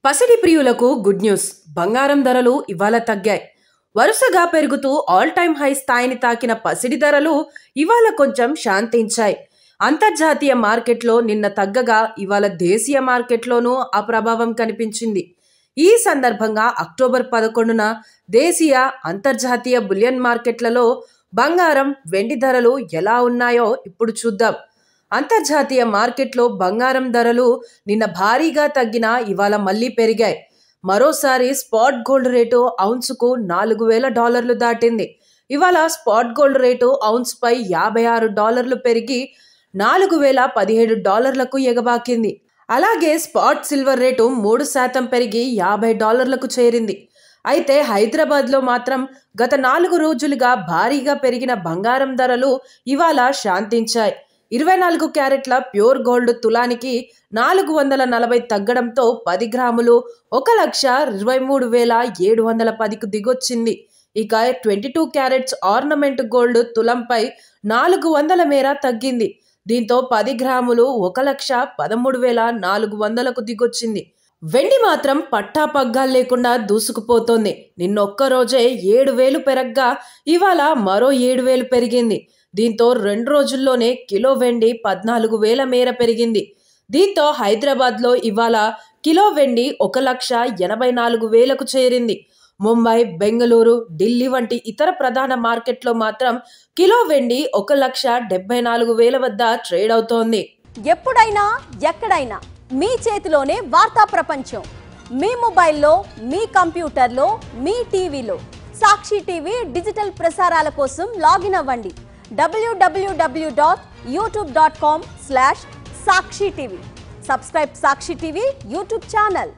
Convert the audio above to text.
పసిడి ప్రియులకు good news. బంగారం ధరలు ఇవాళ తగ్గాయి. వరుసగా పెరుగుతూ ఆల్ టైమ్ హై స్థాయిని తాకిన పసిడి ధరలు ఇవాళ కొంచెం శాంతించాయి. అంతర్జాతీయ మార్కెట్లో నిన్న తగ్గగా ఇవాళ దేశీయ మార్కెట్లోనూ ఆ ప్రభావం కనిపించింది. ఈ సందర్భంగా అక్టోబర్ 11న దేశీయ అంతర్జాతీయ బులియన్ మార్కెట్లలో బంగారం, వెండి ధరలు ఎలా ఉన్నాయో ఇప్పుడు చూద్దాం. అంతర్జాతీయ మార్కెట్లో బంగారం ధరలు నిన్న భారీగా తగ్గినా ఇవాళ మళ్లీ పెరిగాయి. మరోసారి స్పాట్ గోల్డ్ రేటు ఔన్సుకు $4,000 దాటింది. ఇవాళ స్పాట్ గోల్డ్ రేటు ఔన్స్పై $56 పెరిగి $4,017కు ఎగబాకింది. అలాగే స్పాట్ సిల్వర్ రేటు 3% పెరిగి $50కు చేరింది. అయితే హైదరాబాద్లో మాత్రం గత 4 రోజులుగా భారీగా పెరిగిన బంగారం ధరలు ఇవాళ శాంతించాయి. 24 క్యారెట్ల ప్యూర్ గోల్డ్ తులానికి 440 తగ్గడంతో 10 గ్రాములు 1,23,710కు దిగొచ్చింది. ఇక 22 క్యారెట్స్ ఆర్నమెంట్ గోల్డ్ తులంపై 400 మేర తగ్గింది. దీంతో 10 గ్రాములు 1,13,400కు దిగొచ్చింది. వెండి మాత్రం పట్టాపగ్గాలు లేకుండా దూసుకుపోతోంది. నిన్నొక్క రోజే 7,000 పెరగ్గా ఇవాళ మరో 7,000 పెరిగింది. దీంతో 2 రోజుల్లోనే కిలో వెండి 14,000 మేర పెరిగింది. దీంతో హైదరాబాద్లో ఇవాళ కిలో వెండి 1,84,000కు చేరింది. ముంబై, బెంగళూరు, ఢిల్లీ వంటి ఇతర ప్రధాన మార్కెట్లో మాత్రం కిలో వెండి 1,74,000 వద్ద ట్రేడ్ అవుతోంది. ఎప్పుడైనా ఎక్కడైనా మీ చేతిలోనే వార్తా ప్రపంచం. మీ మొబైల్లో, మీ కంప్యూటర్లో, మీ టీవీలో సాక్షి టీవీ డిజిటల్ ప్రసారాల కోసం లాగిన్ అవ్వండి. www.youtube.com/sakshi tv. Subscribe Sakshi TV YouTube channel.